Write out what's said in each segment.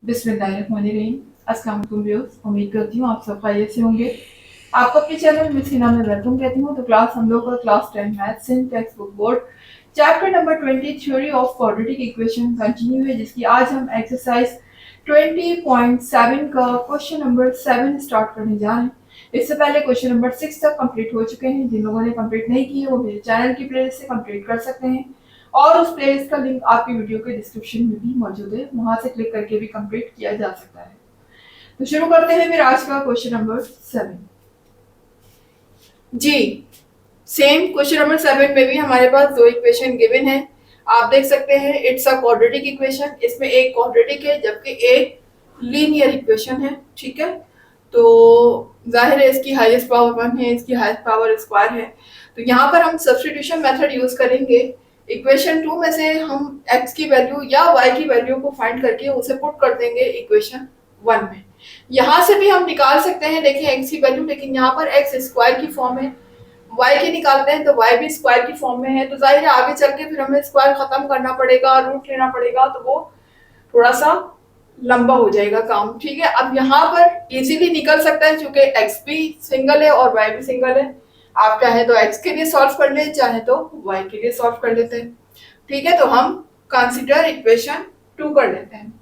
बिस्मिल्लाहिर्रहमानिर्रहीम। अस्सलाम वालेकुम व्यूअर्स, उम्मीद करती हूँ आप सब खैरियत से होंगे। आपको अपने चैनल मिस हिना में वेलकम कहती हूँ। तो क्लास हम लोग का class 10 maths in text book board chapter number 20 theory of quadratic equation continue है, जिसकी आज हम एक्सरसाइज 20.7 का क्वेश्चन नंबर 7 स्टार्ट करने जा रहे हैं। इससे पहले क्वेश्चन नंबर 6 तक कंप्लीट हो चुके हैं। जिन लोगों ने कंप्लीट नहीं किए वो मेरे चैनल की प्लेलिस्ट से कंप्लीट कर सकते हैं और उस प्लेलिस्ट का लिंक आपकी वीडियो के डिस्क्रिप्शन में भी मौजूद है, वहां से क्लिक करके भी कंप्लीट किया जा सकता है। तो शुरू करते हैं फिर आज का क्वेश्चन नंबर 7 जी। सेम क्वेश्चन नंबर 7 में भी हमारे पास दो इक्वेशन गिवन है। आप देख सकते हैं इट्स अ क्वाड्रेटिक इक्वेशन। इसमें एक क्वाड्रेटिक है जबकि एक लीनियर इक्वेशन है। ठीक है, तो जाहिर है इसकी हाईएस्ट पावर 1 है, इसकी हाईएस्ट पावर स्क्वायर है। तो यहाँ पर हम सब्स्टिट्यूशन मेथड यूज करेंगे। इक्वेशन 2 में से हम x की वैल्यू या y की वैल्यू को फाइंड करके उसे पुट कर देंगे इक्वेशन 1 में। यहाँ से भी हम निकाल सकते हैं, देखें x की वैल्यू, लेकिन यहाँ पर x स्क्वायर की फॉर्म है, y की निकालते हैं तो y भी स्क्वायर की फॉर्म में है। तो जाहिर है आगे चल के फिर हमें स्क्वायर खत्म करना पड़ेगा, रूट लेना पड़ेगा, तो वो थोड़ा सा लंबा हो जाएगा काम। ठीक है, अब यहाँ पर इजीली निकल सकता है क्योंकि x भी सिंगल है और y भी सिंगल है। आप चाहे तो x के लिए सॉल्व कर ले, चाहे तो y के लिए सॉल्व कर लेते हैं। ठीक है, तो हम कंसीडर इक्वेशन 2 कर लेते हैं।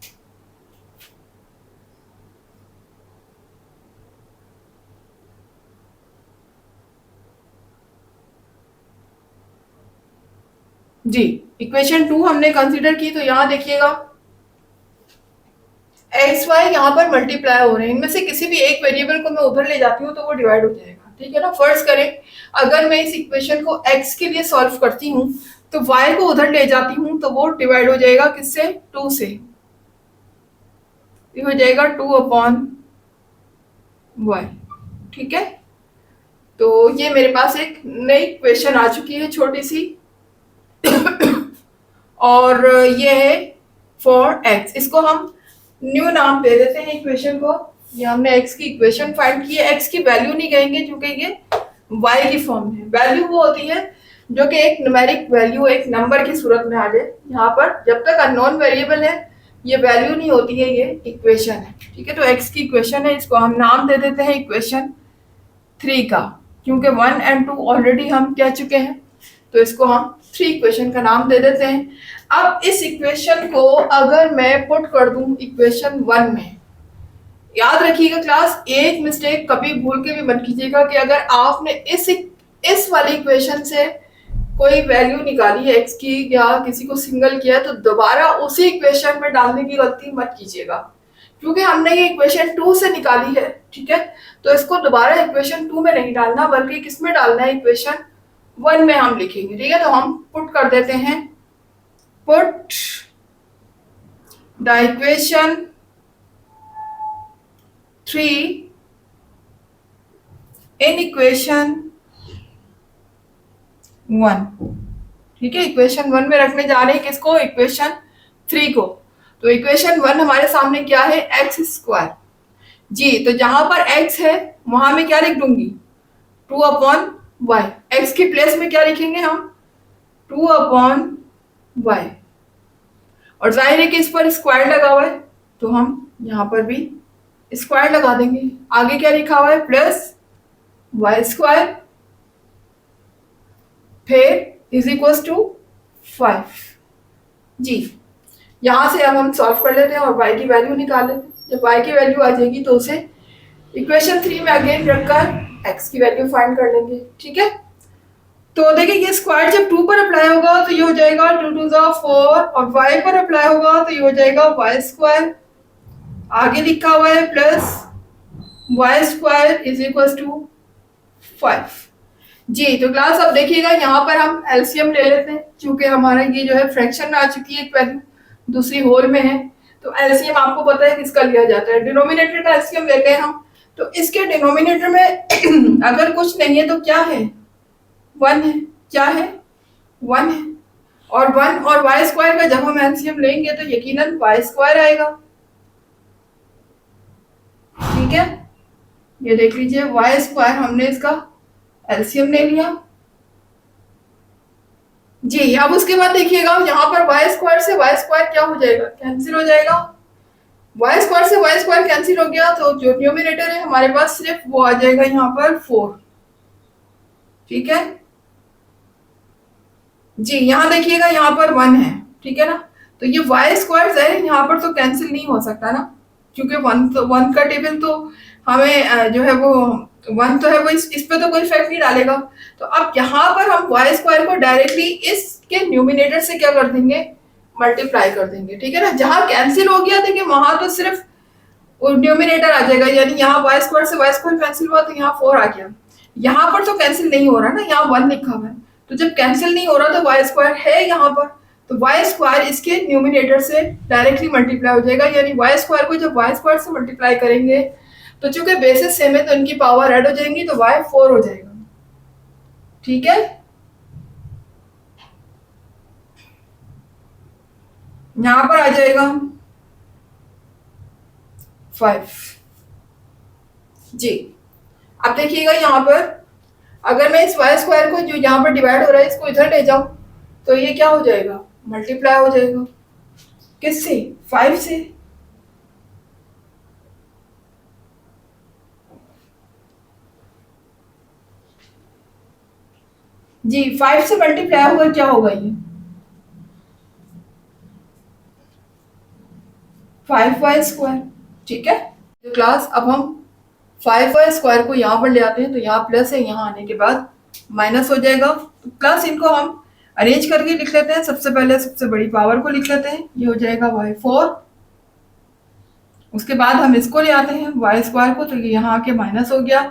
जी, इक्वेशन 2 हमने कंसीडर की। तो यहाँ देखिएगा एक्स वाई यहाँ पर मल्टीप्लाई हो रहे हैं, इनमें से किसी भी एक वेरिएबल को मैं उधर ले जाती हूँ तो वो डिवाइड हो जाएगा। ठीक है ना, फर्ज करें अगर मैं इस इक्वेशन को x के लिए सॉल्व करती हूँ तो y को उधर ले जाती हूँ तो वो डिवाइड हो जाएगा किससे, 2 से। ये हो जाएगा 2/y। ठीक है, तो ये मेरे पास एक नई इक्वेशन आ चुकी है छोटी सी और ये है फॉर x। इसको हम न्यू नाम दे देते हैं इक्वेशन को। ये हमने x की इक्वेशन फाइंड की है। x की वैल्यू नहीं कहेंगे क्योंकि ये y की फॉर्म है। वैल्यू वो होती है जो कि एक न्यूमेरिक वैल्यू एक नंबर की सूरत में आ जाए। यहाँ पर जब तक अननोन वेरिएबल है ये वैल्यू नहीं होती है, ये इक्वेशन है। ठीक है, तो x की इक्वेशन है, इसको हम नाम दे देते हैं इक्वेशन 3 का, क्योंकि 1 और 2 ऑलरेडी हम कह चुके हैं, तो इसको हम 3 इक्वेशन का नाम दे देते हैं। अब इस इक्वेशन को अगर मैं पुट कर दूं इक्वेशन 1 में, याद रखिएगा क्लास, एक मिस्टेक कभी भूल के भी मत कीजिएगा कि अगर आपने इस वाली इक्वेशन से कोई वैल्यू निकाली है x की या किसी को सिंगल किया तो दोबारा उसी इक्वेशन में डालने की गलती मत कीजिएगा, क्योंकि हमने ये इक्वेशन 2 से निकाली है। ठीक है, तो इसको दोबारा इक्वेशन 2 में नहीं डालना बल्कि किसमें डालना है, इक्वेशन 1 में हम लिखेंगे। ठीक है, तो हम पुट कर देते हैं, put the equation 3 in equation 1। ठीक है, इक्वेशन 1 में रखने जा रहे हैं किसको, इक्वेशन 3 को। तो इक्वेशन 1 हमारे सामने क्या है, एक्स स्क्वायर। जी, तो जहां पर x है वहां में क्या लिख दूंगी, 2/y। x की प्लेस में क्या लिखेंगे हम, 2/y। और जाहिर है कि इस पर स्क्वायर लगा हुआ है तो हम यहाँ पर भी स्क्वायर लगा देंगे। आगे क्या लिखा हुआ है, प्लस वाई स्क्वायर फिर इज इक्वल टू 5। जी, यहां से अब हम सॉल्व कर लेते हैं और y की वैल्यू निकाल लेते हैं। जब y की वैल्यू आ जाएगी तो उसे इक्वेशन 3 में अगेन रखकर x की वैल्यू फाइंड कर लेंगे। ठीक है, तो देखिए ये स्क्वायर जब 2 पर अप्लाई होगा तो ये हो जाएगा 2 2 4 और y पर अप्लाई होगा तो ये हो जाएगा y स्क्वायर। आगे लिखा हुआ है plus y square is equal to 5। जी, तो क्लास अब देखिएगा यहाँ पर हम एलसीएम ले लेते हैं, क्योंकि हमारा ये जो है फ्रैक्शन में आ चुकी है एक वैल्यू, दूसरी होल में है। तो एलसीएम आपको पता है किसका लिया जाता है, डिनोमिनेटर का एलसीएम लेते हैं हम। तो इसके डिनोमिनेटर में अगर कुछ नहीं है तो क्या है, 1 है। क्या है, 1 है। और 1 और वाई स्क्वायर का जब हम एलसीएम लेंगे तो यकीनन वाई स्क्वायर आएगा। ठीक है, ये देख लीजिए वाई स्क्वायर, हमने इसका एलसीएम ले लिया। जी, अब उसके बाद देखिएगा यहाँ पर वाई स्क्वायर से वाई स्क्वायर क्या हो जाएगा, कैंसिल हो जाएगा। वाई स्क्वायर कैंसिल हो गया तो जो न्यूमिनेटर है हमारे पास सिर्फ वो आ जाएगा यहाँ पर 4। ठीक है जी, यहाँ देखिएगा यहाँ पर 1 है, ठीक है ना, तो ये वाई स्क्वायर है यहाँ पर तो कैंसिल नहीं हो सकता ना, क्योंकि 1 का टेबल तो हमें जो है वो 1 तो है वो इस पे तो कोई इफेक्ट नहीं डालेगा। तो अब यहाँ पर हम वाई स्क्वायर को डायरेक्टली इसके न्यूमिनेटर से क्या कर देंगे, मल्टीप्लाई कर देंगे। ठीक है ना, जहां कैंसिल हो गया देखिए वहां तो सिर्फ न्यूमिनेटर आ जाएगा, यानी यहाँ वाई स्क्वायर से वाई स्क्वायर कैंसिल हुआ तो यहाँ 4 आ गया। यहाँ पर तो कैंसिल नहीं हो रहा ना, यहाँ 1 लिखा हुआ है, तो जब कैंसिल नहीं हो रहा तो वाई स्क्वायर है यहाँ पर, तो वाई स्क्वायर इसके न्यूमिनेटर से डायरेक्टली मल्टीप्लाई हो जाएगा, यानी वाई स्क्वायर को जब वाई स्क्वायर से मल्टीप्लाई करेंगे तो चूंकि बेसिस सेम है तो इनकी पावर ऐड हो जाएंगी, तो वाई 4 हो जाएगा। ठीक है, यहां पर आ जाएगा 5 जी। अब देखिएगा यहाँ पर अगर मैं इस वाई स्क्वायर को जो यहाँ पर डिवाइड हो रहा है इसको इधर ले जाऊं तो ये क्या हो जाएगा, मल्टीप्लाई हो जाएगा, किससे, 5 से। जी 5 से मल्टीप्लाई होगा, क्या होगा ये 5y स्क्वायर। ठीक है, तो क्लास अब हम 5y स्क्वायर को यहाँ पर ले आते हैं, तो यहाँ प्लस है, यहाँ आने के बाद माइनस हो जाएगा। तो क्लास इनको हम अरेंज करके लिख लेते हैं। सबसे पहले सबसे बड़ी पावर को लिख लेते हैं, ये हो जाएगा y4। उसके बाद हम इसको ले आते हैं y स्क्वायर को, तो ये यहाँ आके माइनस हो गया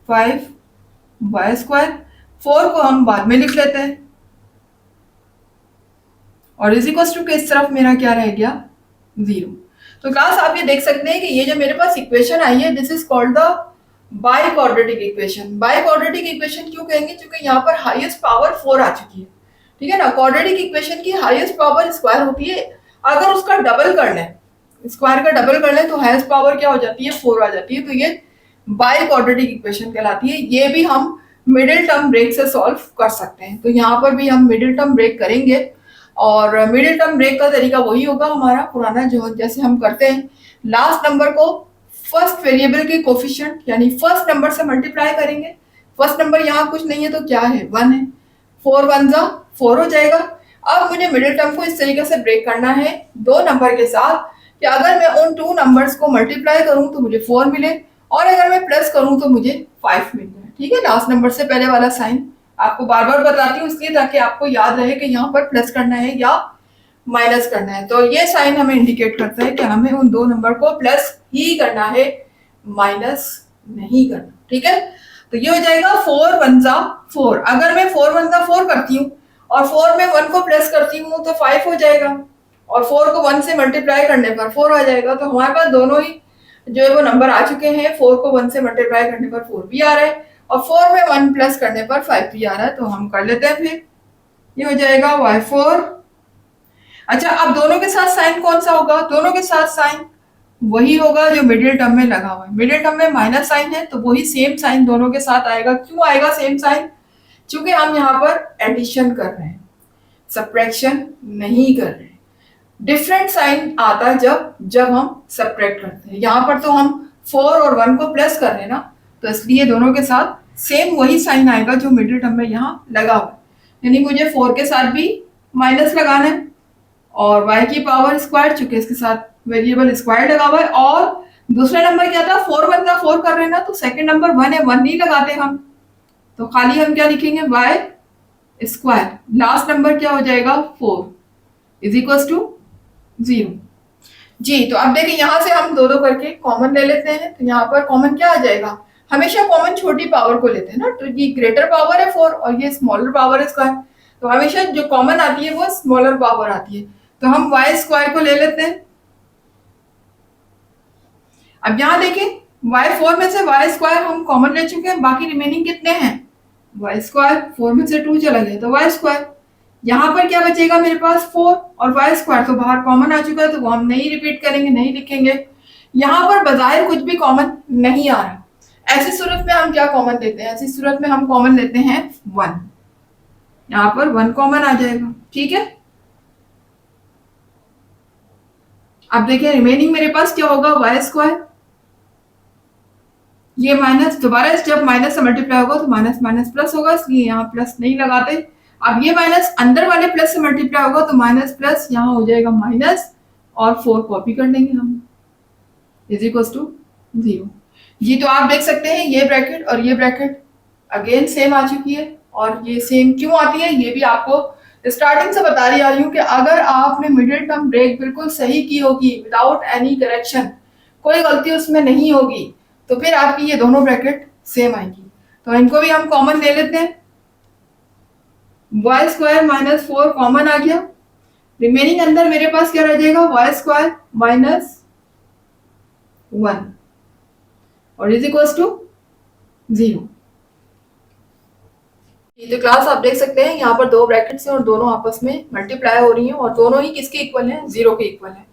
5y स्क्वायर। 4 को हम बाद में लिख लेते हैं और इज इक्वल टू के इस तरफ मेरा क्या रह गया, 0। तो क्लास आप ये देख सकते हैं कि ये जो मेरे पास इक्वेशन आई है this is called the by quadratic equation. By quadratic equation क्यों कहेंगे, क्योंकि यहाँ पर हाईएस्ट पावर 4 आ चुकी है। ठीक है ना, क्वाड्रेटिक इक्वेशन की हाईएस्ट पावर स्क्वायर होती है, अगर उसका डबल कर लें, स्क्वायर का डबल कर लें तो हाईएस्ट पावर क्या हो जाती है, 4 आ जाती है। तो ये बाई क्वाड्रेटिक इक्वेशन कहलाती है। ये भी हम मिडिल टर्म ब्रेक से सॉल्व कर सकते हैं। तो यहाँ पर भी हम मिडिल टर्म ब्रेक करेंगे और मिडिल टर्म ब्रेक का तरीका वही होगा हमारा पुराना, जो जैसे हम करते हैं, लास्ट नंबर को फर्स्ट वेरिएबल के कोफिशिएंट यानी फर्स्ट नंबर से मल्टीप्लाई करेंगे। फर्स्ट नंबर यहाँ कुछ नहीं है तो क्या है, 1 है, 4 1 जा 4 हो जाएगा। अब मुझे मिडिल टर्म को इस तरीके से ब्रेक करना है 2 नंबर के साथ कि अगर मैं उन 2 नंबर्स को मल्टीप्लाई करूं तो मुझे 4 मिले और अगर मैं प्लस करूं तो मुझे 5 मिल जाए। ठीक है, लास्ट नंबर से पहले वाला साइन आपको बार बार बताती हूँ इसलिए ताकि आपको याद रहे कि यहाँ पर प्लस करना है या माइनस करना है। तो ये साइन हमें इंडिकेट करता है कि हमें उन 2 नंबर को प्लस ही करना है, माइनस नहीं करना। ठीक है, तो ये हो जाएगा 4 1 जा 4। अगर मैं 4 1 जा 4 करती हूँ और 4 में 1 को प्लस करती हूँ तो 5 हो जाएगा और 4 को 1 से मल्टीप्लाई करने पर 4 आ जाएगा। तो हमारे पास दोनों ही जो है वो नंबर आ चुके हैं। 4 को 1 से मल्टीप्लाई करने पर 4 भी आ रहा है और 4 में 1 प्लस करने पर 5 भी आ रहा है। तो हम कर लेते हैं, फिर ये हो जाएगा y4। अच्छा, अब दोनों के साथ साइन कौन सा होगा, दोनों के साथ साइन वही होगा जो मिडिल टर्म में लगा हुआ है। मिडिल टर्म में माइनस साइन है तो वही सेम साइन दोनों के साथ आएगा। क्यों आएगा सेम साइन, क्योंकि हम यहाँ पर एडिशन कर रहे हैं, सब्ट्रैक्शन नहीं कर रहे हैं। डिफरेंट साइन आता है जब हम सब्ट्रैक्ट करते हैं। यहाँ पर तो हम 4 और 1 को प्लस कर रहे हैं ना, तो इसलिए दोनों के साथ सेम वही साइन आएगा जो मिडिल टर्म में यहाँ लगा हुआ है। यानी मुझे 4 के साथ भी माइनस लगाना है और y की पावर स्क्वायर, चूंकि इसके साथ वेरिएबल स्क्वायर लगा हुआ है। और दूसरा नंबर क्या था, 4 1 जा 4 कर रहे हैं ना, तो सेकंड नंबर 1 है, 1 नहीं लगाते हम, तो खाली हम क्या लिखेंगे y स्क्वायर। लास्ट नंबर क्या हो जाएगा 4 इज इक्वल टू 0 जी। तो अब देखिए यहाँ से हम 2 2 करके कॉमन ले लेते हैं। तो यहाँ पर कॉमन क्या आ जाएगा, हमेशा कॉमन छोटी पावर को लेते हैं ना, तो ये ग्रेटर पावर है 4 और ये स्मॉलर पावर है स्क्वायर, तो हमेशा जो कॉमन आती है वो स्मॉलर पावर आती है। तो हम y स्क्वायर को ले लेते हैं। अब यहाँ देखिए y4 में से y स्क्वायर हम कॉमन ले चुके हैं, बाकी रिमेनिंग कितने हैं, y स्क्वायर, 4 में से 2 चला गया तो y स्क्वायर। यहाँ पर क्या बचेगा मेरे पास 4 और y स्क्वायर तो बाहर कॉमन आ चुका है तो वो हम नहीं रिपीट करेंगे, नहीं लिखेंगे। यहाँ पर बजाय कुछ भी कॉमन नहीं आ रहा। ऐसी सूरत में हम क्या कॉमन लेते हैं, ऐसी सूरत में हम कॉमन लेते हैं 1, यहाँ पर 1 कॉमन आ जाएगा। ठीक है, अब देखिए रिमेनिंग मेरे पास क्या होगा, वाई स्क्वायर, ये माइनस, दोबारा जब माइनस से मल्टीप्लाई होगा तो माइनस माइनस प्लस होगा, इसलिए यहाँ प्लस नहीं लगाते। अब ये माइनस अंदर वाले प्लस से मल्टीप्लाई होगा तो माइनस प्लस यहाँ हो जाएगा माइनस, और 4 कॉपी कर लेंगे हम, इज इक्वल टू 0। जी तो आप देख सकते हैं ये ब्रैकेट और ये ब्रैकेट अगेन सेम आ चुकी है, और ये सेम क्यों आती है ये भी आपको स्टार्टिंग से बता रही आ रही हूँ कि अगर आपने मिडिल टर्म ब्रेक बिल्कुल सही की होगी विदाउट एनी करेक्शन, कोई गलती उसमें नहीं होगी, तो फिर आपकी ये दोनों ब्रैकेट सेम आएगी। तो इनको भी हम कॉमन ले लेते हैं, वाई स्क्वायर माइनस 4 कॉमन आ गया, रिमेनिंग अंदर मेरे पास क्या रह जाएगा, वाई स्क्वायर माइनस 1 और इज इक्वल टू 0। तो क्लास आप देख सकते हैं यहाँ पर दो ब्रैकेट्स हैं और दोनों आपस में मल्टीप्लाई हो रही हैं और दोनों ही किसके इक्वल हैं, 0 के इक्वल हैं।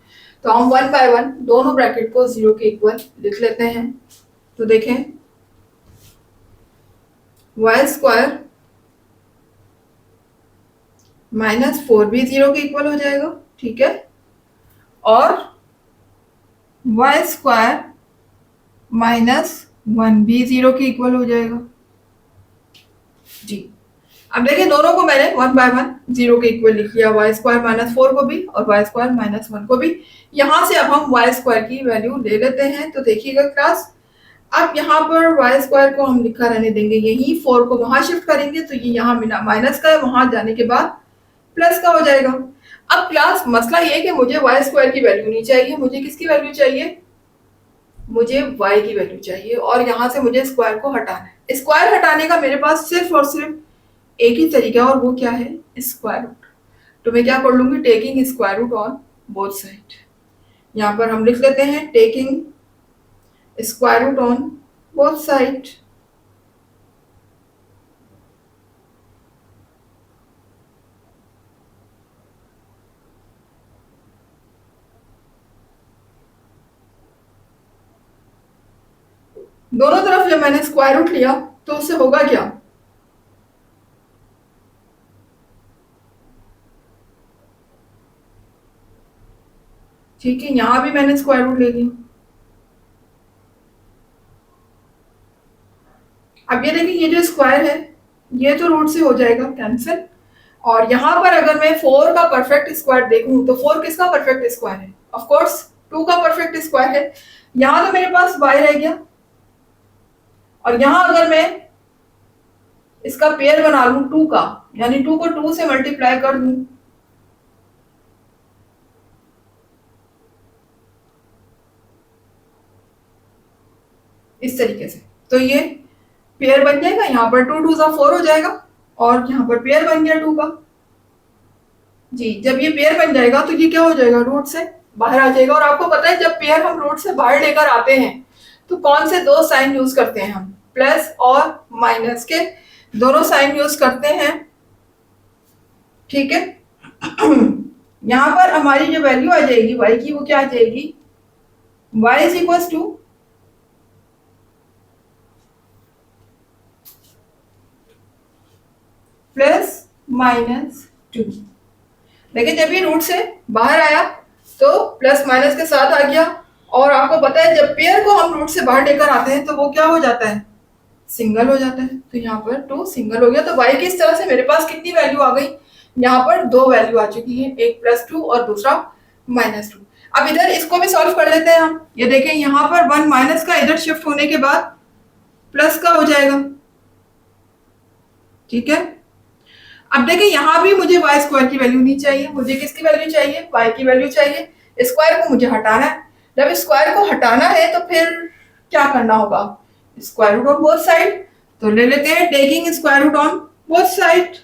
तो हम 1 बाय 1 दोनों ब्रैकेट को 0 के इक्वल लिख लेते हैं। तो देखें वाई स्क्वायर माइनस 4 भी 0 के इक्वल हो जाएगा, ठीक है, और वाई स्क्वायर माइनस 1 भी 0 के इक्वल हो जाएगा। जी अब देखिए दोनों को मैंने 1 बाय 1 0 के इक्वल लिख लिया, वाई स्क्वायर माइनस 4 को भी और वाई स्क्वायर माइनस 1 को भी। यहां से अब हम वाई स्क्वायर की वैल्यू ले लेते हैं। तो देखिएगा क्लास, अब यहाँ पर वाई स्क्वायर को हम लिखा रहने देंगे, यही 4 को वहां शिफ्ट करेंगे तो ये यहाँ माइनस का है, वहां जाने के बाद प्लस का हो जाएगा। अब क्लास मसला ये है कि मुझे वाई स्क्वायर की वैल्यू नहीं चाहिए, मुझे किसकी वैल्यू चाहिए, मुझे y की वैल्यू चाहिए, और यहाँ से मुझे स्क्वायर को हटाना है। स्क्वायर हटाने का मेरे पास सिर्फ और सिर्फ एक ही तरीका है और वो क्या है, स्क्वायर रूट। तो मैं क्या कर लूंगी, taking square root on both side. यहाँ पर हम लिख लेते हैं taking square root on both side. दोनों तरफ जब मैंने स्क्वायर रूट लिया तो उससे होगा क्या, ठीक है, यहां भी मैंने स्क्वायर रूट ले लिया। अब ये देखिए ये जो स्क्वायर है ये तो रूट से हो जाएगा कैंसिल, और यहाँ पर अगर मैं 4 का परफेक्ट स्क्वायर देखूं तो 4 किसका परफेक्ट स्क्वायर है, ऑफ कोर्स 2 का परफेक्ट स्क्वायर है। यहाँ तो मेरे पास y रह गया, और यहाँ अगर मैं इसका पेयर बना लूं 2 का, यानी 2 को 2 से मल्टीप्लाई कर दूं, इस तरीके से, तो ये पेयर बन जाएगा। यहाँ पर 2 2 4 हो जाएगा, और यहाँ पर पेयर बन गया 2 का। जी जब ये पेयर बन जाएगा तो ये क्या हो जाएगा, रूट से बाहर आ जाएगा। और आपको पता है जब पेयर हम रूट से बाहर लेकर आते हैं तो कौन से दो साइन यूज करते हैं हम, प्लस और माइनस के दोनों साइन यूज करते हैं, ठीक है। यहाँ पर हमारी जो वैल्यू आ जाएगी y की, वो क्या आ जाएगी, y is equal two plus minus 2। देखिए जब ये रूट से बाहर आया तो प्लस माइनस के साथ आ गया, और आपको पता है जब पेयर को हम रूट से बाहर लेकर आते हैं तो वो क्या हो जाता है, सिंगल हो जाता है। तो यहाँ पर 2 सिंगल हो गया। तो y की इस तरह से मेरे पास कितनी वैल्यू आ गई, यहाँ पर 2 वैल्यू आ चुकी है, एक +2 और दूसरा -2। अब इधर इसको भी सॉल्व कर लेते हैं हम। ये देखें यहाँ पर 1 माइनस का इधर शिफ्ट होने के बाद प्लस का हो जाएगा, ठीक है। अब देखिए यहाँ भी मुझे वाई स्क्वायर की वैल्यू नहीं चाहिए, मुझे किसकी वैल्यू चाहिए, वाई की वैल्यू चाहिए। स्क्वायर को मुझे हटाना है, जब स्क्वायर को हटाना है तो फिर क्या करना होगा, square root on both side. तो ले लेते हैं taking square root on both side.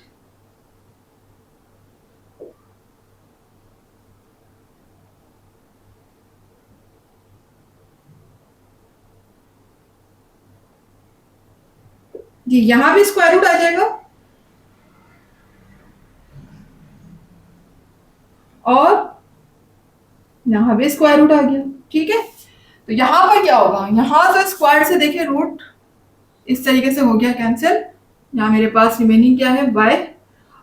जी यहां भी स्क्वायर रूट आ जाएगा, और यहां भी स्क्वायर रूट आ गया, ठीक है। तो यहां पर क्या होगा, यहां से स्क्वायर से देखिए रूट इस तरीके से हो गया कैंसिल। यहाँ मेरे पास रिमेनिंग क्या है, y,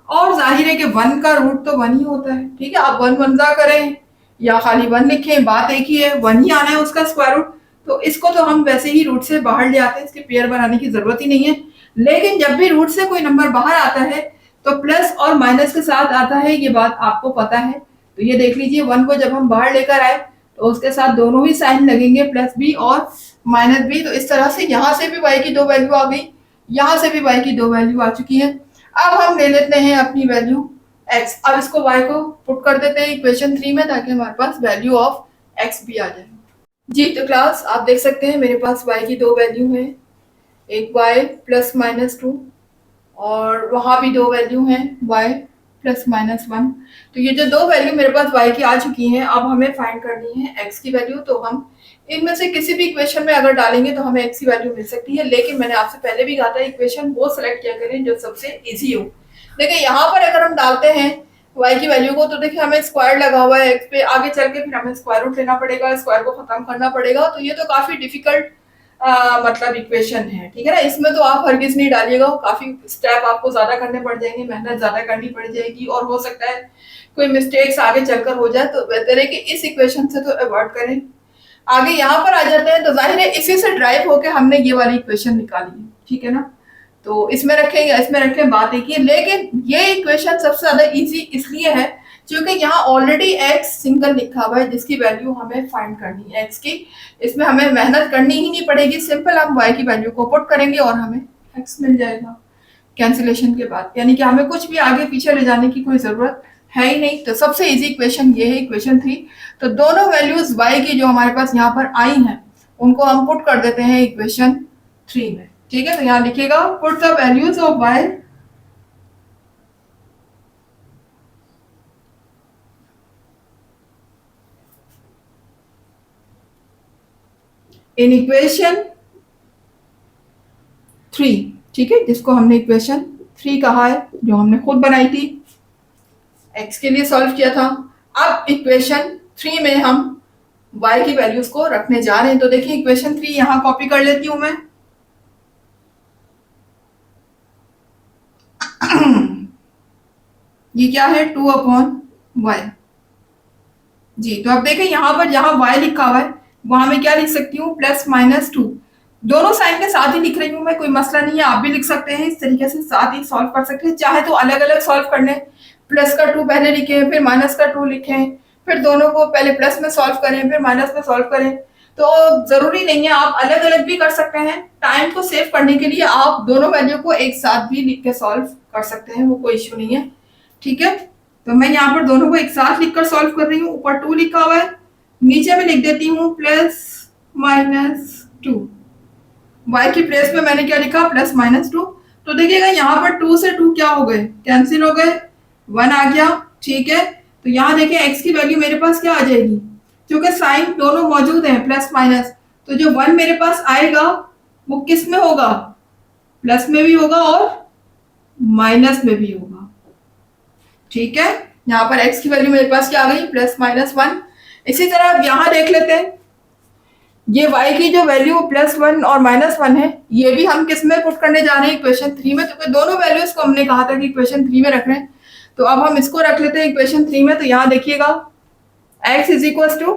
और जाहिर है कि 1 का रूट तो 1 ही होता है, ठीक है। आप 1 1 जा करें, या खाली 1 लिखें, बात एक ही है, 1 ही आना है उसका स्क्वायर रूट। तो इसको तो हम वैसे ही रूट से बाहर ले आते हैं, इसकी पेयर बनाने की जरूरत ही नहीं है। लेकिन जब भी रूट से कोई नंबर बाहर आता है तो प्लस और माइनस के साथ आता है, ये बात आपको पता है। तो ये देख लीजिए 1 को जब हम बाहर लेकर आए तो उसके साथ दोनों ही साइन लगेंगे, प्लस बी और माइनस बी। तो इस तरह से यहाँ से भी y की 2 वैल्यू आ गई, यहाँ से भी y की 2 वैल्यू आ चुकी है। अब हम ले लेते हैं अपनी वैल्यू x। अब इसको y को पुट कर देते हैं इक्वेशन 3 में, ताकि हमारे पास वैल्यू ऑफ x भी आ जाए। जी तो क्लास आप देख सकते हैं मेरे पास y की 2 वैल्यू है, एक y प्लस माइनस 2 और वहां भी 2 वैल्यू हैं y प्लस माइनस 1। तो ये जो 2 वैल्यू मेरे पास y की आ चुकी हैं, अब हमें फाइंड करनी है x की वैल्यू। तो हम इनमें से किसी भी इक्वेशन में अगर डालेंगे तो हमें x की वैल्यू मिल सकती है। लेकिन मैंने आपसे पहले भी कहा था इक्वेशन वो सिलेक्ट किया करें जो सबसे इजी हो। देखिए यहाँ पर अगर हम डालते हैं y की वैल्यू को, तो देखिए हमें स्क्वायर लगा हुआ है x पे, आगे चल के फिर हमें स्क्वायर रूट लेना पड़ेगा, स्क्वायर को खत्म करना पड़ेगा। तो ये तो काफी डिफिकल्ट मतलब इक्वेशन है, ठीक है ना। इसमें तो आप हरगिज नहीं डालिएगा, काफी स्टेप आपको ज्यादा करने पड़ जाएंगे, मेहनत ज्यादा करनी पड़ जाएगी और हो सकता है कोई मिस्टेक्स आगे चलकर हो जाए। तो बेहतर है कि इस इक्वेशन से तो अवॉइड करें। आगे यहाँ पर आ जाते हैं तो जाहिर है इसी से ड्राइव होकर हमने ये वाली इक्वेशन निकाली है, ठीक है ना। तो इसमें रखेंगे, इसमें रखें, बात एक ही है। लेकिन ये इक्वेशन सबसे ज्यादा इजी इसलिए है क्योंकि यहाँ ऑलरेडी x सिंगल लिखा हुआ है जिसकी वैल्यू हमें फाइंड करनी है x की। इसमें हमें मेहनत करनी ही नहीं पड़ेगी, सिंपल हम y की वैल्यू को पुट करेंगे और हमें x मिल जाएगा कैंसिलेशन के बाद। यानी कि हमें कुछ भी आगे पीछे ले जाने की कोई जरूरत है ही नहीं। तो सबसे इजी इक्वेशन ये है, इक्वेशन 3। तो दोनों वैल्यूज y की जो हमारे पास यहाँ पर आई हैं उनको हम पुट कर देते हैं इक्वेशन 3 में, ठीक है। तो यहाँ लिखिएगा put the values of y in equation 3, ठीक है, जिसको हमने इक्वेशन 3 कहा है, जो हमने खुद बनाई थी, x के लिए सॉल्व किया था। अब इक्वेशन 3 में हम y की वैल्यूज को रखने जा रहे हैं। तो देखिए इक्वेशन 3 यहां कॉपी कर लेती हूं मैं। ये क्या है 2/y जी। तो अब देखें यहाँ पर जहां y लिखा हुआ है वहां मैं क्या लिख सकती हूँ, प्लस माइनस 2। दोनों साइन के साथ ही लिख रही हूँ मैं, कोई मसला नहीं है, आप भी लिख सकते हैं इस तरीके से, साथ ही सॉल्व कर सकते हैं। चाहे तो अलग अलग सॉल्व कर लें, प्लस का 2 पहले लिखें फिर माइनस का 2 लिखें, फिर दोनों को पहले प्लस में सॉल्व करें फिर माइनस में सॉल्व करें। तो जरूरी नहीं है, आप अलग अलग भी कर सकते हैं। टाइम को सेव करने के लिए आप दोनों वैल्यू को एक साथ भी लिख के सॉल्व कर सकते हैं, वो कोई इश्यू नहीं है, ठीक है। तो मैं यहाँ पर दोनों को एक साथ लिखकर सॉल्व कर रही हूँ। ऊपर 2 लिखा हुआ है, नीचे में लिख देती हूँ प्लस माइनस 2। y की प्लेस में मैंने क्या लिखा, प्लस माइनस 2। तो देखिएगा यहाँ पर 2 से 2 क्या हो गए, कैंसिल हो गए, 1 आ गया, ठीक है। तो यहाँ देखिए x की वैल्यू मेरे पास क्या आ जाएगी, क्योंकि साइन दोनों मौजूद हैं प्लस माइनस। तो जो 1 मेरे पास आएगा वो किस में होगा, प्लस में भी होगा और माइनस में भी होगा, ठीक है। यहाँ पर x की वैल्यू मेरे पास क्या आ गई, प्लस माइनस 1। इसी तरह अब यहाँ देख लेते हैं, ये y की जो वैल्यू प्लस 1 और माइनस 1 है, ये भी हम किस में पुट करने जा रहे हैं, इक्वेशन 3 में। तो दोनों वैल्यूज को हमने कहा था कि इक्वेशन 3 में रख रहे हैं, तो अब हम इसको रख लेते हैं इक्वेशन 3 में। तो यहाँ देखिएगा x is equal to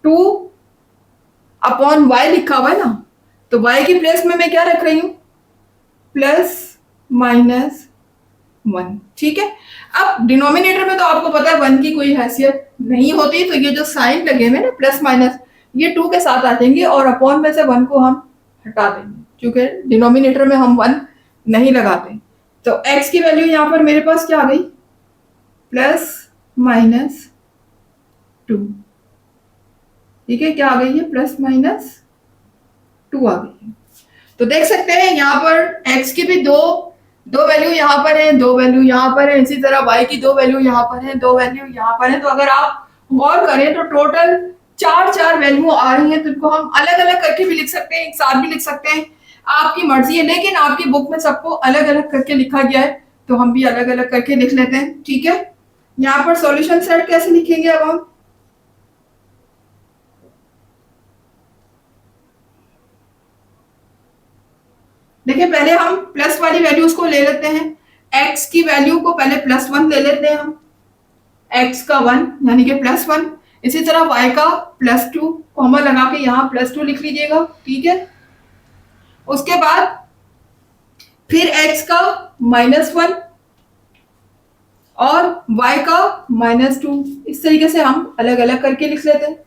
2/y लिखा हुआ है ना, तो y की प्लेस में मैं क्या रख रही हूँ, प्लस माइनस 1, ठीक है। अब डिनोमिनेटर में तो आपको पता है 1 की कोई हैसियत नहीं होती, तो ये जो साइन लगे हुए ना प्लस माइनस, ये 2 के साथ आ जाएंगे और अपॉन में से 1 को हम हटा देंगे, क्योंकि डिनोमिनेटर में हम 1 नहीं लगाते। तो x की वैल्यू यहाँ पर मेरे पास क्या आ गई, प्लस माइनस 2, ठीक है। क्या आ गई है, प्लस माइनस 2 आ गई है। तो देख सकते हैं यहाँ पर x की भी दो वैल्यू यहाँ पर है, 2 वैल्यू यहाँ पर है, इसी तरह y की 2 वैल्यू यहाँ पर है, 2 वैल्यू यहाँ पर है। तो अगर आप गौर करें तो टोटल 4 वैल्यू आ रही हैं। तो इनको हम अलग अलग करके भी लिख सकते हैं, एक साथ भी लिख सकते हैं, आपकी मर्जी है। लेकिन आपकी बुक में सबको अलग अलग करके लिखा गया है, तो हम भी अलग अलग करके लिख लेते हैं, ठीक है। यहाँ पर सॉल्यूशन सेट कैसे लिखेंगे अब हम, देखिए पहले हम प्लस वाली वैल्यूज को ले लेते हैं। x की वैल्यू को पहले प्लस 1 ले लेते हैं हम, x का 1 यानी कि +1, इसी तरह y का +2, कॉमा लगा के यहाँ +2 लिख लीजिएगा, ठीक है। उसके बाद फिर x का -1 और y का -2, इस तरीके से हम अलग अलग करके लिख लेते हैं।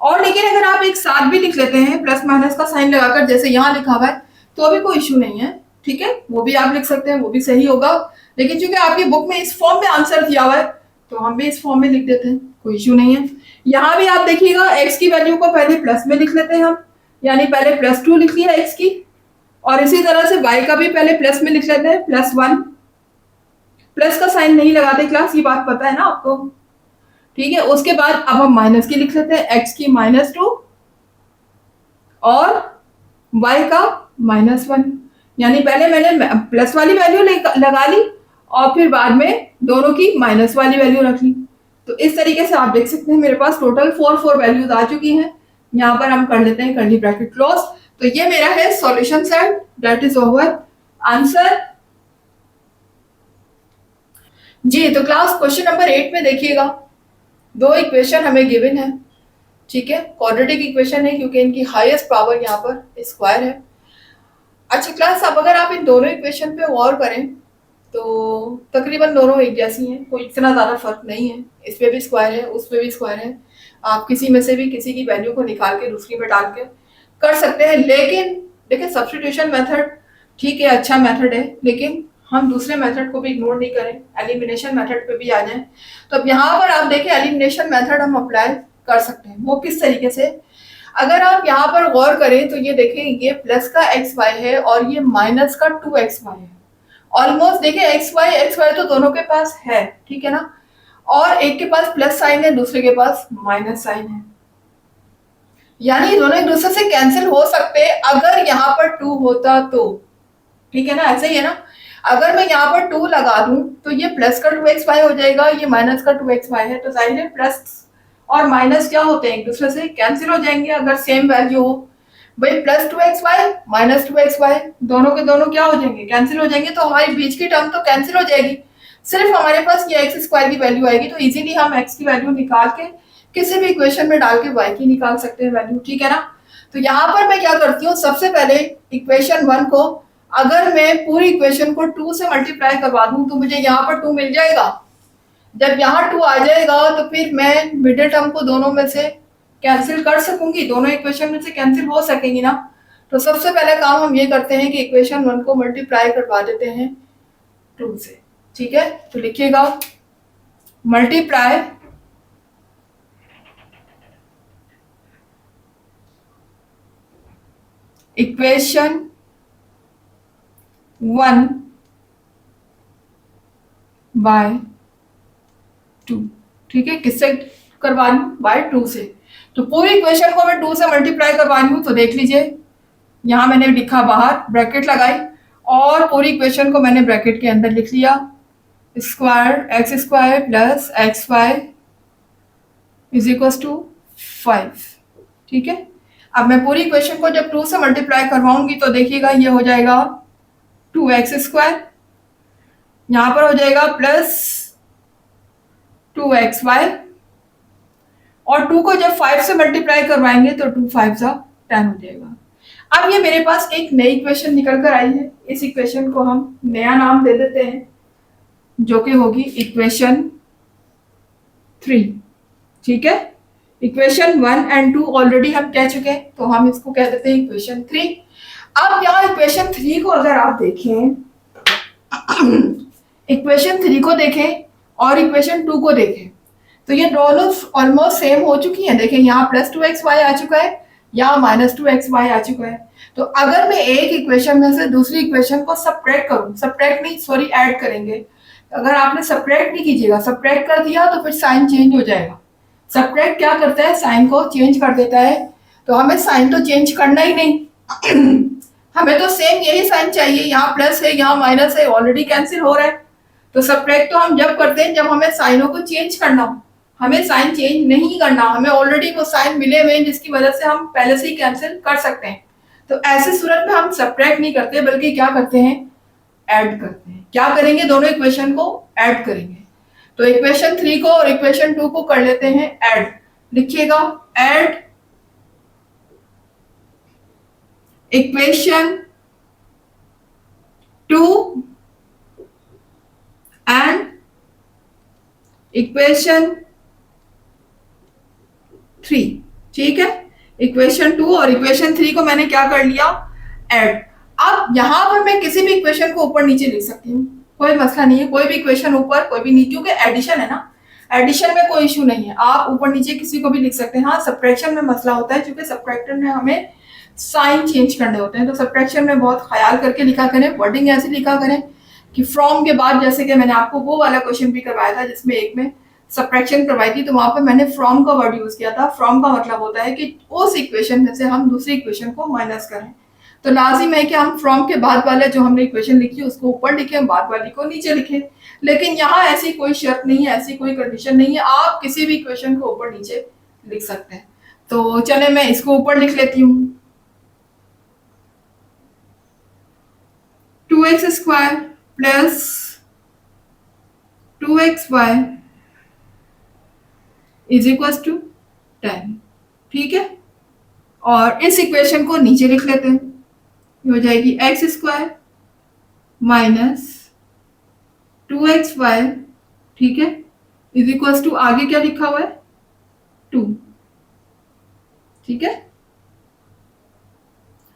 और लेकिन अगर आप एक साथ भी लिख लेते हैं प्लस माइनस का साइन लगाकर, जैसे यहाँ लिखा हुआ है, तो अभी कोई इश्यू नहीं है, ठीक है, वो भी आप लिख सकते हैं, वो भी सही होगा। लेकिन चूंकि आपकी बुक में इस फॉर्म में आंसर दिया हुआ है तो हम भी इस फॉर्म में लिख देते हैं, कोई इश्यू नहीं है। यहाँ भी आप देखिएगा x की वैल्यू को पहले प्लस में लिख लेते हैं हम, यानी पहले +2 लिख लिया x की, और इसी तरह से y का भी पहले प्लस में लिख लेते हैं +1, प्लस का साइन नहीं लगाते क्लास, ये बात पता है ना आपको, ठीक है। उसके बाद अब हम माइनस की लिख लेते हैं, x की -2 और y का -1, यानी पहले मैंने प्लस वाली वैल्यू लगा ली और फिर बाद में दोनों की माइनस वाली वैल्यू रख ली। तो इस तरीके से आप देख सकते हैं मेरे पास टोटल 4 वैल्यूज आ चुकी हैं। यहाँ पर हम कर लेते हैं कर्ली ब्रैकेट क्लोज। तो ये मेरा है solution set, that is over answer. जी तो क्लास क्वेश्चन नंबर 8 में देखिएगा, दो इक्वेशन हमें गिवन है, ठीक है, क्वाड्रेटिक इक्वेशन है क्योंकि इनकी हाईएस्ट पावर यहाँ पर स्क्वायर है। अच्छा क्लास, अब अगर आप इन दोनों इक्वेशन पे गौर करें तो तकरीबन दोनों एक जैसी हैं, कोई इतना ज़्यादा फर्क नहीं है, इस पे भी स्क्वायर है उस पे भी स्क्वायर है, आप किसी में से भी किसी की वैल्यू को निकाल के दूसरी में डाल के कर सकते हैं। लेकिन देखिए सब्स्टिट्यूशन मेथड ठीक है, अच्छा मेथड है, लेकिन हम दूसरे मेथड को भी इग्नोर नहीं करें, एलिमिनेशन मेथड पे भी आ जाएं। तो अब यहाँ पर आप देखें एलिमिनेशन मेथड हम अप्लाई कर सकते हैं, वो किस तरीके से, अगर आप यहाँ पर गौर करें तो ये देखें, ये प्लस का xy है और ये माइनस का 2xy है। ऑलमोस्ट देखिए xy तो दोनों के पास है, ठीक है ना, और एक के पास प्लस साइन है दूसरे के पास माइनस साइन है, यानी दोनों एक दूसरे से कैंसिल हो सकते हैं अगर यहाँ पर 2 होता तो, ठीक है ना, ऐसे ही है ना। अगर मैं यहाँ पर 2 लगा दूं तो ये प्लस का 2xy हो जाएगा, ये माइनस का 2xy है, तो जाहिर है प्लस और माइनस क्या होते हैं, एक दूसरे से कैंसिल हो जाएंगे अगर सेम वैल्यू हो। भाई +2xy -2xy दोनों के दोनों क्या हो जाएंगे, कैंसिल हो जाएंगे, तो हमारी बीच की टर्म तो कैंसिल हो जाएगी, सिर्फ हमारे पास ये x² की वैल्यू आएगी। तो इजीली हम x की वैल्यू निकाल के किसी भी इक्वेशन में डाल के y की निकाल सकते हैं वैल्यू, ठीक है ना। तो यहाँ पर मैं क्या करती हूँ, सबसे पहले इक्वेशन 1 को अगर मैं पूरी इक्वेशन को 2 से मल्टीप्लाई करवा दूं तो मुझे यहाँ पर 2 मिल जाएगा। जब यहाँ 2 आ जाएगा तो फिर मैं मिडिल टर्म को दोनों में से कैंसिल कर सकूंगी, दोनों इक्वेशन में से कैंसिल हो सकेंगी ना। तो सबसे पहले काम हम ये करते हैं कि इक्वेशन 1 को मल्टीप्लाई करवा देते हैं 2 से, ठीक है। तो लिखिएगा मल्टीप्लाई इक्वेशन 1 बाय 2, ठीक है, किससे करवा लूं, बाय 2 से। तो पूरी इक्वेशन को मैं 2 से मल्टीप्लाई करवा लूं तो देख लीजिए यहां मैंने लिखा बाहर ब्रैकेट लगाई और पूरी इक्वेशन को मैंने ब्रैकेट के अंदर लिख लिया, square x² plus xy is equal to 5, ठीक है। अब मैं पूरी इक्वेशन को जब 2 से मल्टीप्लाई करवाऊंगी तो देखिएगा ये हो जाएगा 2x², यहां पर हो जाएगा प्लस 2xy और 2 को जब 5 से मल्टीप्लाई करवाएंगे तो 2 5 10 हो जाएगा। अब ये मेरे पास एक नई इक्वेशन निकल कर आई है, इस इक्वेशन को हम नया नाम दे देते हैं जो कि होगी इक्वेशन 3, ठीक है। इक्वेशन 1 और 2 ऑलरेडी हम कह चुके हैं तो हम इसको कह देते हैं इक्वेशन 3। अब यहाँ इक्वेशन 3 को अगर आप देखें इक्वेशन 3 को देखें और इक्वेशन 2 को देखें तो ये दोनों ऑलमोस्ट सेम हो चुकी हैं। देखें यहाँ +2xy आ चुका है, यहाँ -2xy आ चुका है। तो अगर मैं एक इक्वेशन में से दूसरी इक्वेशन को सब्ट्रैक्ट करूं, सब्ट्रैक्ट नहीं सॉरी ऐड करेंगे, अगर आपने सब्ट्रैक्ट नहीं कीजिएगा, सब्ट्रैक्ट कर दिया तो फिर साइन चेंज हो जाएगा। सब्ट्रैक्ट क्या करता है, साइन को चेंज कर देता है, तो हमें साइन तो चेंज करना ही नहीं हमें तो सेम यही साइन चाहिए, यहाँ प्लस है यहाँ माइनस है, ऑलरेडी कैंसिल हो रहा है। तो सब्ट्रैक्ट तो हम जब करते हैं जब हमें साइनों को चेंज करना हो, हमें साइन चेंज नहीं करना, हमें ऑलरेडी वो साइन मिले हुए हैं जिसकी वजह से हम पहले से ही कैंसिल कर सकते हैं। तो ऐसी सूरत में हम सब्ट्रैक्ट नहीं करते बल्कि क्या करते हैं, ऐड करते हैं। क्या करेंगे, दोनों इक्वेशन को ऐड करेंगे। तो इक्वेशन 3 को और इक्वेशन 2 को कर लेते हैं ऐड। लिखिएगा ऐड इक्वेशन 2 एंड इक्वेशन 3। ठीक है, इक्वेशन 2 और इक्वेशन 3 को मैंने क्या कर लिया, ऐड। अब यहां पर मैं किसी भी इक्वेशन को ऊपर नीचे लिख सकती हूँ, कोई मसला नहीं है, कोई भी इक्वेशन ऊपर कोई भी नीचे, क्योंकि एडिशन है ना, एडिशन में कोई इशू नहीं है, आप ऊपर नीचे किसी को भी लिख सकते हैं। हाँ, सब्ट्रैक्शन में मसला होता है, क्योंकि सब्ट्रैक्शन में हमें साइन चेंज करने होते हैं, तो सब्ट्रैक्शन में बहुत ख्याल करके लिखा करें, वर्डिंग ऐसे लिखा करें कि फ्रॉम के बाद, जैसे कि मैंने आपको वो वाला क्वेश्चन भी करवाया था जिसमें एक में सब्ट्रैक्शन करवाई थी, तो वहां पर मैंने फ्रॉम का वर्ड यूज किया था। फ्रॉम का मतलब होता है कि उस इक्वेशन में से हम दूसरी इक्वेशन को माइनस करें, तो लाजिम है कि हम फ्रॉम के बाद वाले जो हमने इक्वेशन लिखी उसको ऊपर लिखें, बाद वाली को नीचे लिखें। लेकिन यहाँ ऐसी कोई शर्त नहीं है, ऐसी कोई कंडीशन नहीं है, आप किसी भी इक्वेशन को ऊपर नीचे लिख सकते हैं। तो चले मैं इसको ऊपर लिख लेती हूँ, 2x² plus 2xy is equal to 10। ठीक है, और इस इक्वेशन को नीचे लिख लेते हैं, ये हो जाएगी x² माइनस 2xy, ठीक है, इज इक्वल टू आगे क्या लिखा हुआ है 2। ठीक है,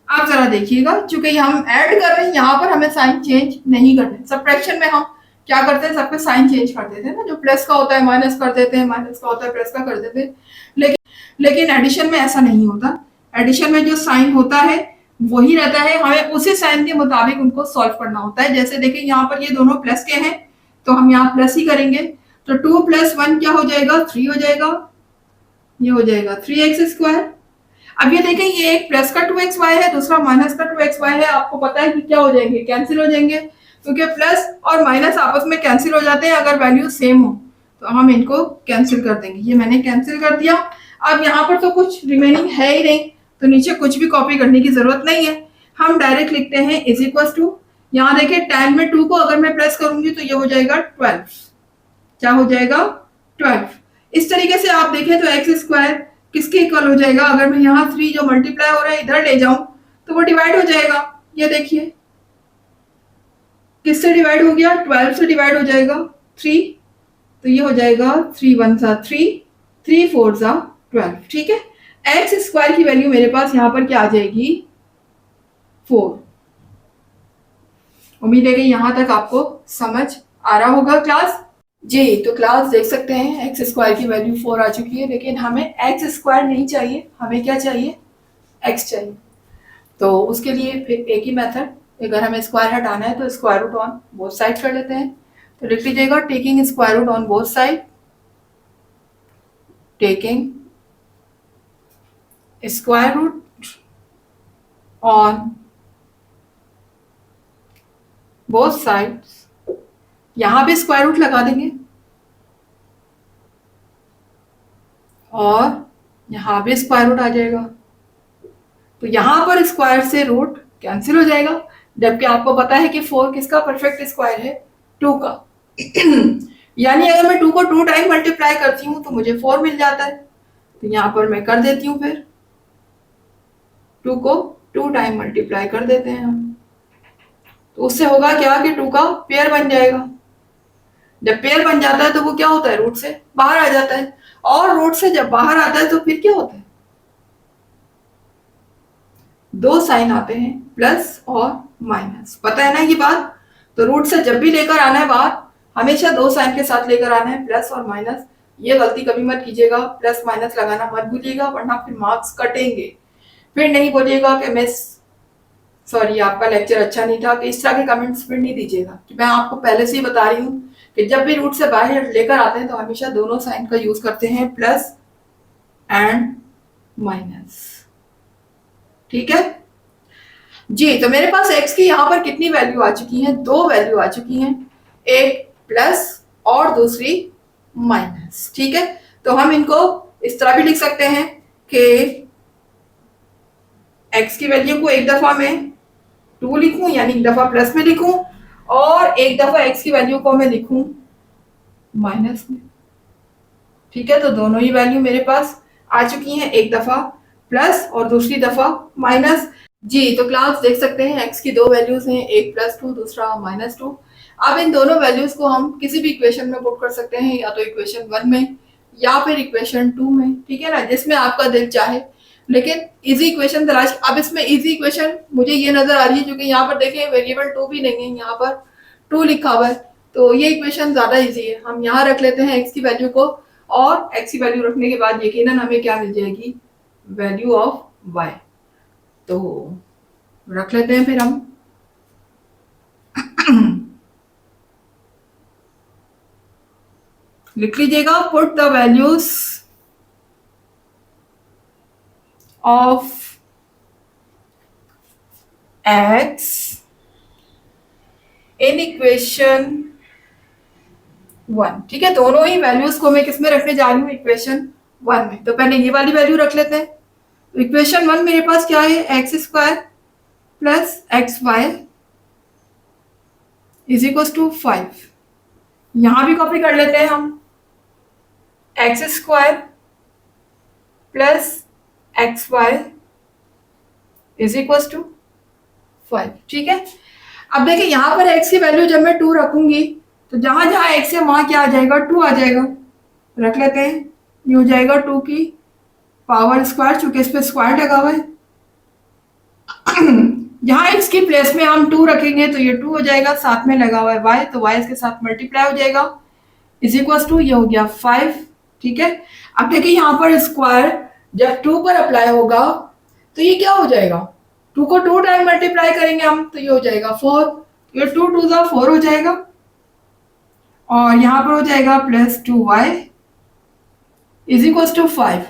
आप जरा देखिएगा, चूंकि हम ऐड कर रहे हैं यहाँ पर हमें साइन चेंज नहीं करना। सब्ट्रैक्शन में हम क्या करते हैं, सबके साइन चेंज कर देते हैं ना, जो प्लस का होता है माइनस कर देते हैं, माइनस का होता है प्लस का कर देते हैं। लेकिन एडिशन में ऐसा नहीं होता, एडिशन में जो साइन होता है वही रहता है, हमें उसी साइन के मुताबिक उनको सॉल्व करना होता है। जैसे देखिए यहाँ पर ये दोनों प्लस के हैं, तो हम यहाँ प्लस ही करेंगे, तो 2 + 1 क्या हो जाएगा 3 हो जाएगा, ये हो जाएगा 3x²। अब ये देखें, ये एक प्लस का 2xy है, दूसरा माइनस का 2xy है, आपको पता है कि क्या हो जाएंगे, कैंसिल हो जाएंगे, क्योंकि प्लस और माइनस आपस में कैंसिल हो जाते हैं अगर वैल्यू सेम हो, तो हम इनको कैंसिल कर देंगे। ये मैंने कैंसिल कर दिया। अब यहाँ पर तो कुछ रिमेनिंग है ही नहीं, तो नीचे कुछ भी कॉपी करने की जरूरत नहीं है, हम डायरेक्ट लिखते हैं इज इक्वल टू, यहाँ देखिए 10 में 2 को अगर मैं प्लस करूंगी तो ये हो जाएगा 12, क्या हो जाएगा 12। इस तरीके से आप देखें तो x² किसके इक्वल हो जाएगा, अगर मैं यहाँ 3 जो मल्टीप्लाई हो रहा है इधर ले जाऊं तो वो डिवाइड हो जाएगा। ये देखिए किससे डिवाइड हो गया, 12 से डिवाइड हो जाएगा 3, तो ये हो जाएगा 3 × 1 = 3, 3 × 4 = 12। ठीक है, x² की वैल्यू मेरे पास यहाँ पर क्या आ जाएगी 4। उम्मीद है कि यहाँ तक आपको समझ आ रहा होगा क्लास जी। तो क्लास देख सकते हैं x² की वैल्यू 4 आ चुकी है, लेकिन हमें x² नहीं चाहिए, हमें क्या चाहिए x चाहिए। तो उसके लिए फिर एक ही मेथड, अगर हमें स्क्वायर हटाना है तो square root on both side कर लेते हैं। तो लिख लीजिएगा taking square root on both side, taking square root on both sides, यहां भी स्क्वायर रूट लगा देंगे और यहां भी स्क्वायर रूट आ जाएगा, तो यहां पर स्क्वायर से रूट कैंसिल हो जाएगा, जबकि आपको पता है कि 4 किसका परफेक्ट स्क्वायर है 2 का। यानी अगर मैं 2 को 2 टाइम मल्टीप्लाई करती हूँ तो मुझे 4 मिल जाता है, तो यहाँ पर मैं कर देती हूँ, फिर 2 को 2 टाइम मल्टीप्लाई कर देते हैं हम, तो उससे होगा क्या कि 2 का पेयर बन जाएगा। जब पेयर बन जाता है तो वो क्या होता है रूट से बाहर आ जाता है, और रूट से जब बाहर आता है तो फिर क्या होता है, 2 साइन आते हैं प्लस और माइनस, पता है ना ये बात। तो रूट से जब भी लेकर आना है बाहर, हमेशा 2 साइन के साथ लेकर आना है, प्लस और माइनस। ये गलती कभी मत कीजिएगा, प्लस माइनस लगाना मत भूलिएगा, वरना फिर मार्क्स कटेंगे। फिर नहीं बोलिएगा कि मिस सॉरी आपका लेक्चर अच्छा नहीं था, कि इस तरह के कमेंट्स फिर नहीं दीजिएगा, कि मैं आपको पहले से ही बता रही हूँ कि जब भी रूट से बाहर लेकर आते हैं तो हमेशा दोनों साइन का यूज करते हैं, प्लस एंड माइनस। ठीक है जी। तो मेरे पास x की यहाँ पर कितनी वैल्यू आ चुकी है, 2 वैल्यू आ चुकी हैं, एक प्लस और दूसरी माइनस। ठीक है, तो हम इनको इस तरह भी लिख सकते हैं कि x की वैल्यू को एक दफा मैं 2 लिखूं, यानी एक दफा प्लस में लिखूं, और एक दफा x की वैल्यू को मैं लिखूं माइनस में। ठीक है, तो दोनों ही वैल्यू मेरे पास आ चुकी हैं, एक दफा प्लस और दूसरी दफा माइनस। जी, तो क्लास देख सकते हैं एक्स की दो वैल्यूज हैं, एक +2 दूसरा -2। अब इन दोनों वैल्यूज को हम किसी भी इक्वेशन में पुट कर सकते हैं, या तो इक्वेशन 1 में या फिर इक्वेशन 2 में, ठीक है ना, जिसमें आपका दिल चाहे। लेकिन इजी इक्वेशन तलाश, अब इसमें इजी इक्वेशन मुझे ये नजर आ रही है क्योंकि यहाँ पर देखें वेरिएबल 2 भी नहीं है, यहाँ पर 2 लिखा हुआ है, तो ये इक्वेशन ज्यादा इजी है। हम यहाँ रख लेते हैं एक्स की वैल्यू को, और एक्स की वैल्यू रखने के बाद यकीनन हमें क्या मिल जाएगी, वैल्यू ऑफ वाई। तो रख लेते हैं फिर हम लिख लीजिएगा, put the values of x in equation 1। ठीक है, दोनों ही वैल्यूज को मैं किस में रखने जा रही हूँ, इक्वेशन 1 में। तो पहले ये वाली वैल्यू रख लेते हैं। इक्वेशन 1 मेरे पास क्या है, x² plus xy is equal to 5। यहां भी कॉपी कर लेते हैं हम, x² plus xy is equal to 5। ठीक है, अब देखिए यहां पर x की वैल्यू जब मैं 2 रखूंगी तो जहां जहां x है वहां क्या आ जाएगा, 2 आ जाएगा। रख लेते हैं, ये हो जाएगा 2 की पावर स्क्वायर, चूंकि इस पे स्क्वायर लगा हुआ है। यहाँ x की प्लेस में हम 2 रखेंगे तो ये 2 हो जाएगा, साथ में लगा हुआ है y, तो y इसके साथ मल्टीप्लाई हो जाएगा, इज इक्वल टू ये हो गया 5। ठीक है, अब देखिए यहाँ पर स्क्वायर जब 2 पर अप्लाई होगा तो ये क्या हो जाएगा, 2 को 2 टाइम मल्टीप्लाई करेंगे हम तो ये हो जाएगा 4, ये 2 2 जा 4 हो जाएगा, और यहाँ पर हो जाएगा plus 2y is equal to 5।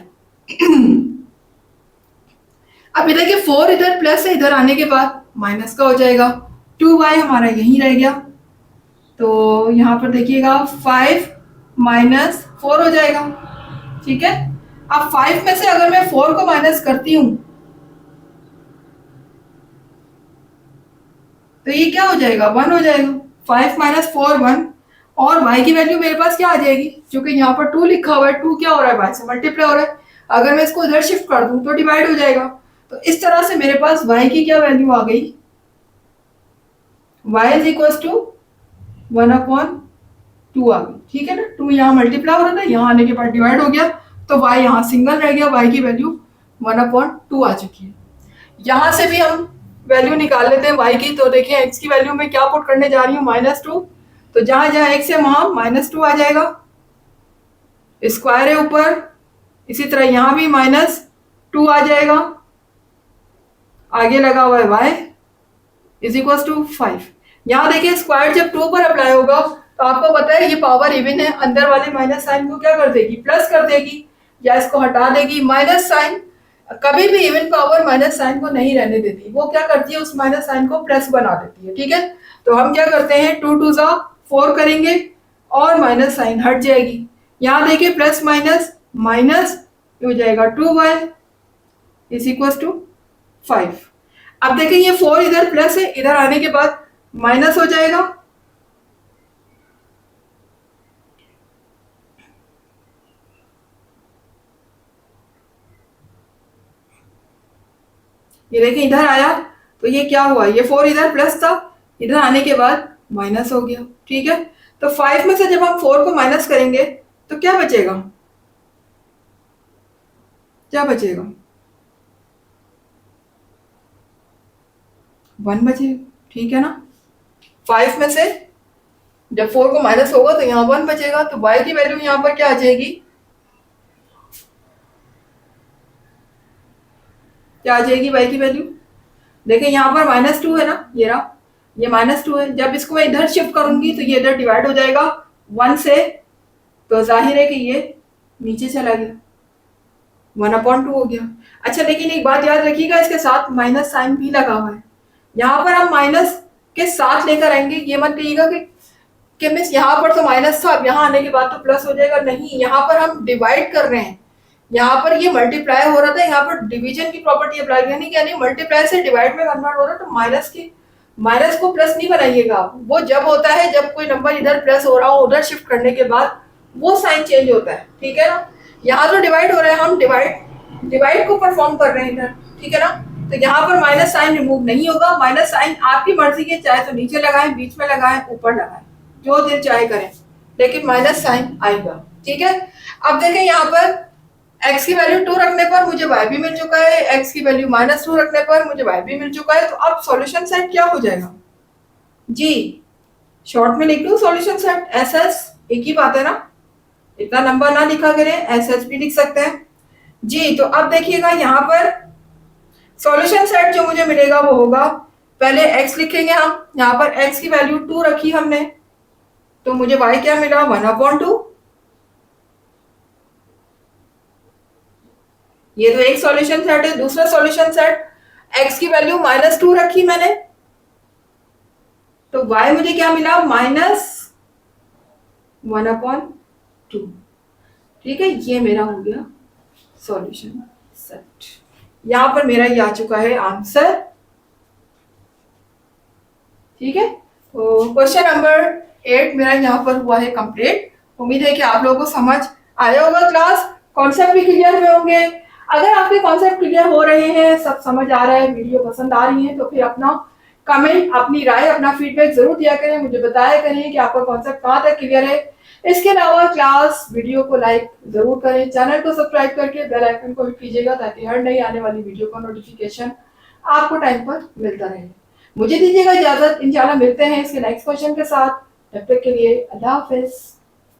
अब इधर के 4 इधर प्लस है, इधर आने के बाद माइनस का हो जाएगा, 2y हमारा यहीं रह गया। तो यहाँ पर देखिएगा 5 माइनस 4 हो जाएगा। ठीक है, अब 5 में से अगर मैं 4 को माइनस करती हूं तो ये क्या हो जाएगा, 1 हो जाएगा। 5 माइनस 4 1, और y की वैल्यू मेरे पास क्या आ जाएगी, क्योंकि यहाँ पर 2 लिखा हुआ है, 2 क्या हो रहा है, y से मल्टीप्लाई हो रहा है। अगर मैं इसको इधर शिफ्ट कर दूं तो डिवाइड हो जाएगा। तो इस तरह से मेरे पास y की क्या वैल्यू आ गई, y इज इक्वल टू 1/2 आ गई। ठीक है ना, 2 यहाँ मल्टीप्लाई हो रहा था, यहाँ आने के बाद डिवाइड हो गया, तो y यहाँ सिंगल रह गया, y की वैल्यू 1/2 आ चुकी है। यहां से भी हम वैल्यू निकाल लेते हैं y की। तो देखिए x की वैल्यू में क्या पुट करने जा रही हूँ, -2, तो जहां जहां x है वहां -2 आ जाएगा, स्क्वायर है ऊपर, इसी तरह यहां भी -2 आ जाएगा, आगे लगा हुआ है y इज इक्वल टू 5। यहाँ देखिए स्क्वायर जब 2 पर अप्लाई होगा तो आपको पता है ये पावर इवन है, अंदर वाले माइनस साइन को क्या कर देगी, प्लस कर देगी, या इसको हटा देगी। माइनस साइन कभी भी इवन पावर माइनस साइन को नहीं रहने देती, वो क्या करती है, उस माइनस साइन को प्लस बना देती है। ठीक है, तो हम क्या करते हैं, 2 2 जा 4 करेंगे और माइनस साइन हट जाएगी। यहाँ देखिए प्लस माइनस माइनस हो जाएगा 2y इज इक्वल टू 5। अब देखिए ये 4 इधर प्लस है, इधर आने के बाद माइनस हो जाएगा, ये देखिए इधर आया तो ये क्या हुआ, ये 4 इधर प्लस था, इधर आने के बाद माइनस हो गया। ठीक है, तो 5 में से जब हम 4 को माइनस करेंगे तो क्या बचेगा, क्या बचेगा, 1 बचेगा। ठीक है ना, 5 में से जब 4 को माइनस होगा तो यहाँ 1 बचेगा, तो y की वैल्यू यहाँ पर क्या आ जाएगी, क्या आ जाएगी y की वैल्यू, देखिए यहाँ पर -2 है ना, ये रहा, ये -2 है, जब इसको मैं इधर शिफ्ट करूंगी तो ये इधर डिवाइड हो जाएगा 1 से, तो जाहिर है कि ये नीचे चला गया, 1/2 हो गया। अच्छा, लेकिन एक बात याद रखिएगा, इसके साथ माइनस साइन भी लगा हुआ है, यहाँ पर हम माइनस के साथ लेकर आएंगे, ये मत कहिएगा कि मिस यहाँ पर तो माइनस था, अब यहाँ आने के बाद तो प्लस हो जाएगा, नहीं, यहाँ पर हम डिवाइड कर रहे हैं, यहाँ पर ये मल्टीप्लाई हो रहा था, यहाँ पर डिवीजन की प्रॉपर्टी अप्लाई करनी, यानी मल्टीप्लाई से डिवाइड में कन्वर्ट हो रहा है, तो माइनस को प्लस नहीं बनाइएगा, वो जब होता है जब कोई नंबर इधर प्लस हो रहा हो, उधर शिफ्ट करने के बाद वो साइन चेंज होता है, ठीक है ना। यहाँ तो डिवाइड हो रहा है, हम डिवाइड को परफॉर्म कर रहे हैं इधर, ठीक है ना। तो यहाँ पर माइनस साइन रिमूव नहीं होगा, माइनस साइन आपकी मर्जी के, चाहे तो नीचे लगाएं, बीच में लगाएं, ऊपर लगाएं, जो दिल चाहे करें, लेकिन माइनस साइन आएगा, ठीक है। अब देखें यहाँ पर x की वैल्यू 2 रखने पर मुझे y भी मिल चुका है, x की वैल्यू -2 रखने पर मुझे y भी मिल चुका है। तो अब सॉल्यूशन सेट क्या हो जाएगा जी, शॉर्ट में लिख दूं सॉल्यूशन सेट एस एस, एक ही बात है ना, इतना लंबा ना लिखा करें, एस एस भी लिख सकते हैं जी। तो अब देखिएगा यहाँ पर सॉल्यूशन सेट जो मुझे मिलेगा वो होगा, पहले x लिखेंगे हम, यहाँ पर x की वैल्यू 2 रखी हमने, तो मुझे y क्या मिला 1/2। ये तो एक सॉल्यूशन सेट है। दूसरा सॉल्यूशन सेट, x की वैल्यू -2 रखी मैंने, तो y मुझे क्या मिला -1/2, ठीक है। ये मेरा हो गया सॉल्यूशन सेट, यहां पर मेरा ये आ चुका है आंसर, ठीक है। तो क्वेश्चन नंबर 8 मेरा यहाँ पर हुआ है कंप्लीट। उम्मीद है कि आप लोगों को समझ आया होगा, क्लास कॉन्सेप्ट भी क्लियर हुए होंगे। अगर आपके कॉन्सेप्ट क्लियर हो रहे हैं, सब समझ आ रहा है, वीडियो पसंद आ रही है, तो फिर अपना कमेंट, अपनी राय, अपना फीडबैक जरूर दिया करें, मुझे बताया करें कि आपका कॉन्सेप्ट कहाँ तक क्लियर है। इसके अलावा क्लास वीडियो को लाइक जरूर करें, चैनल को सब्सक्राइब करके बेल आइकन को हिट कीजिएगा, ताकि हर नई आने वाली वीडियो का नोटिफिकेशन आपको टाइम पर मिलता रहे। मुझे दीजिएगा इजाजत, इंशाल्लाह मिलते हैं इसके नेक्स्ट क्वेश्चन के साथ। तब तक के लिए अल्लाह हाफिज।